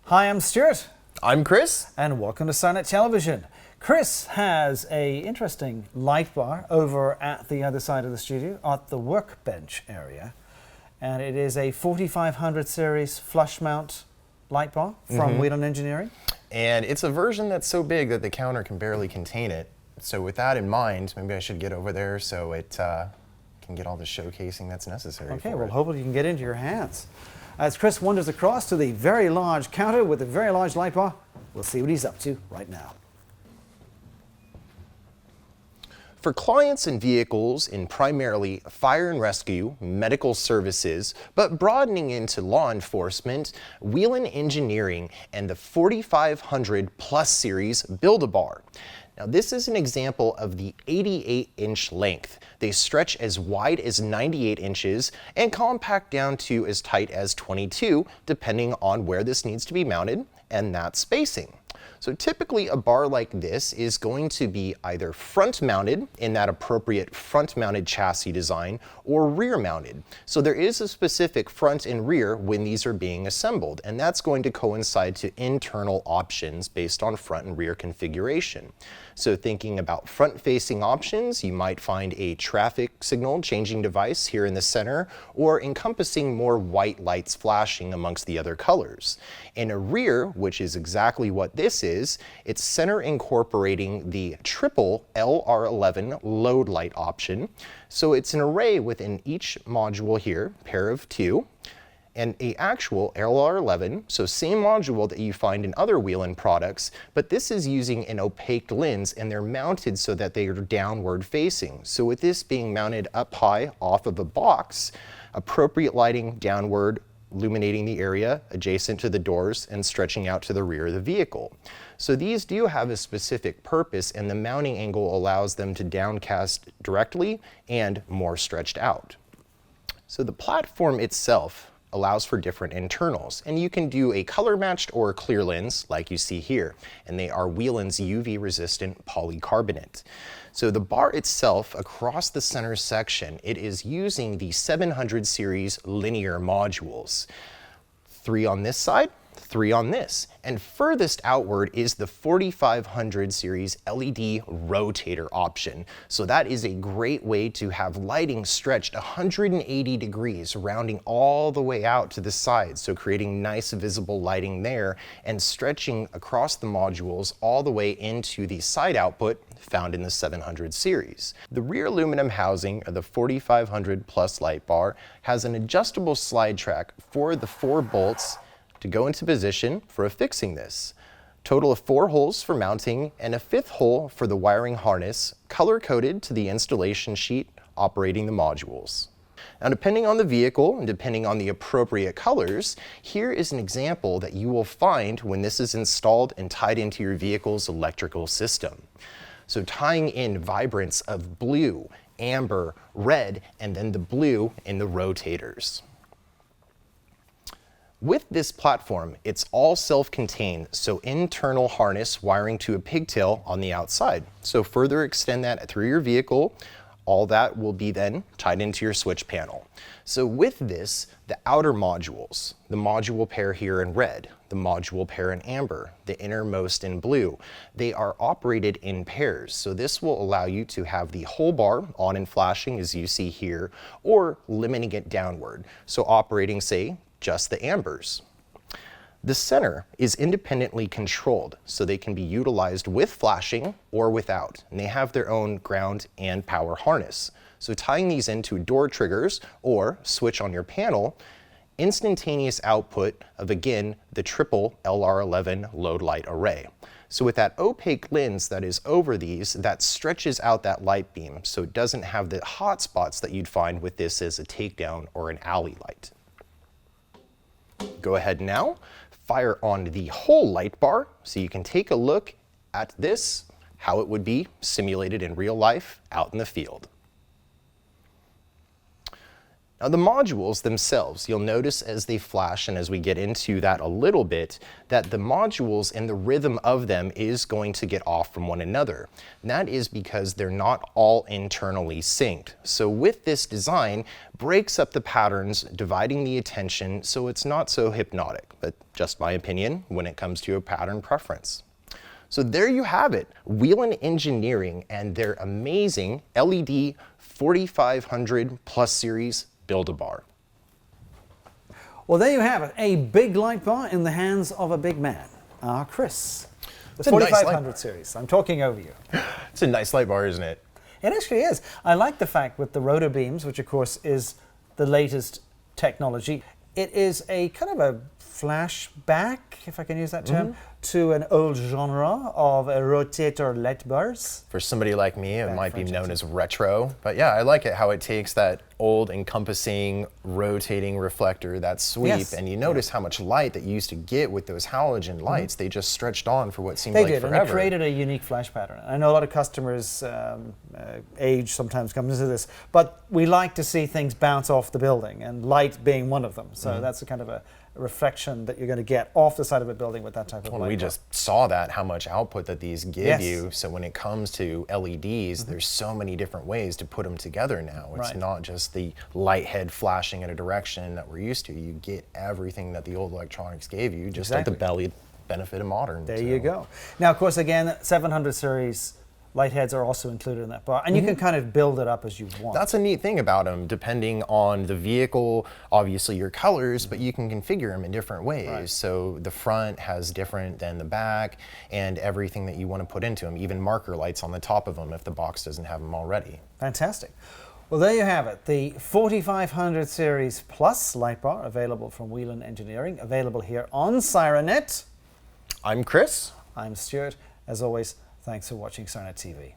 Hi, I'm Stuart. I'm Chris. And welcome to SIRENNET Television. Chris has an interesting light bar over at the other side of the studio, at the workbench area. And it is a 4500 series flush mount light bar from Whelen Engineering. And it's a version that's so big that the counter can barely contain it. So with that in mind, maybe I should get over there so it can get all the showcasing that's necessary. Okay, well, hopefully you can get into your hands. As Chris wanders across to the very large counter with the very large light bar, we'll see what he's up to right now. For clients and vehicles in primarily fire and rescue, medical services, but broadening into law enforcement, Whelen Engineering and the 4500 Plus series Build-A-Bar. Now this is an example of the 88-inch length. They stretch as wide as 98 inches and compact down to as tight as 22, depending on where this needs to be mounted and that spacing. So typically a bar like this is going to be either front mounted in that appropriate front mounted chassis design or rear mounted. So there is a specific front and rear when these are being assembled, and that's going to coincide to internal options based on front and rear configuration. So thinking about front facing options, you might find a traffic signal changing device here in the center, or encompassing more white lights flashing amongst the other colors. In a rear, which is exactly what this is, it's center incorporating the triple LR11 load light option. So it's an array within each module here, pair of two, and a actual LR11, so same module that you find in other Whelen products, but this is using an opaque lens, and they're mounted so that they are downward facing. So with this being mounted up high off of a box, appropriate lighting downward, illuminating the area adjacent to the doors and stretching out to the rear of the vehicle. So these do have a specific purpose, and the mounting angle allows them to downcast directly and more stretched out. So the platform itself allows for different internals, and you can do a color matched or a clear lens like you see here, and they are Whelen's UV resistant polycarbonate. So the bar itself across the center section, it is using the 700 series linear modules. 3 on this side, 3 on this, and furthest outward is the 4500 series LED rotator option. So that is a great way to have lighting stretched 180 degrees, rounding all the way out to the side, so creating nice visible lighting there and stretching across the modules all the way into the side output found in the 700 series. The rear aluminum housing of the 4500 Plus light bar has an adjustable slide track for the 4 bolts to go into position for affixing this. Total of 4 holes for mounting and a 5th hole for the wiring harness, color-coded to the installation sheet operating the modules. Now depending on the vehicle and depending on the appropriate colors, here is an example that you will find when this is installed and tied into your vehicle's electrical system. So tying in vibrance of blue, amber, red, and then the blue in the rotators. With this platform, it's all self-contained, so internal harness wiring to a pigtail on the outside. So further extend that through your vehicle, all that will be then tied into your switch panel. So with this, the outer modules, the module pair here in red, the module pair in amber, the innermost in blue, they are operated in pairs. So this will allow you to have the whole bar on and flashing as you see here, or limiting it downward. So operating, say, just the ambers. The center is independently controlled, so they can be utilized with flashing or without, and they have their own ground and power harness. So tying these into door triggers or switch on your panel, instantaneous output of, again, the triple LR11 load light array. So with that opaque lens that is over these, that stretches out that light beam, so it doesn't have the hot spots that you'd find with this as a takedown or an alley light. Go ahead now, fire on the whole light bar so you can take a look at this, how it would be simulated in real life out in the field. Now the modules themselves, you'll notice as they flash and as we get into that a little bit, that the modules and the rhythm of them is going to get off from one another. And that is because they're not all internally synced. So with this design, breaks up the patterns, dividing the attention so it's not so hypnotic, but just my opinion when it comes to a pattern preference. So there you have it, Whelen Engineering and their amazing LED 4500 Plus Series Build-A-Bar. Well, there you have it, a big light bar in the hands of a big man. Chris, the It's a nice 4500 series. I'm talking over you. It's a nice light bar, isn't it? It actually is. I like the fact with the rotor beams, which of course is the latest technology. It is a kind of a flashback, if I can use that term, to an old genre of rotator light bars. For somebody like me, it might be known as retro. But yeah, I like it how it takes that old encompassing rotating reflector, that sweep, and you notice how much light that you used to get with those halogen lights. They just stretched on for what seemed like forever. And it created a unique flash pattern. I know a lot of customers, age sometimes comes into this, but we like to see things bounce off the building, and light being one of them. So that's a kind of a reflection that you're going to get off the side of a building with that type of light. We just saw that, how much output that these give you. So when it comes to LEDs, there's so many different ways to put them together now. It's not just the light head flashing in a direction that we're used to. You get everything that the old electronics gave you, just like the benefit of modern. There you go. Now, of course, again, 700 series light heads are also included in that bar, and you can kind of build it up as you want. That's a neat thing about them, depending on the vehicle, obviously your colors, but you can configure them in different ways. So the front has different than the back, and everything that you want to put into them, even marker lights on the top of them if the box doesn't have them already. Fantastic. Well, there you have it, the 4500 series Plus light bar, available from Whelen Engineering, available here on SIRENNET. I'm Chris. I'm Stuart. As always, thanks for watching SIRENNET TV.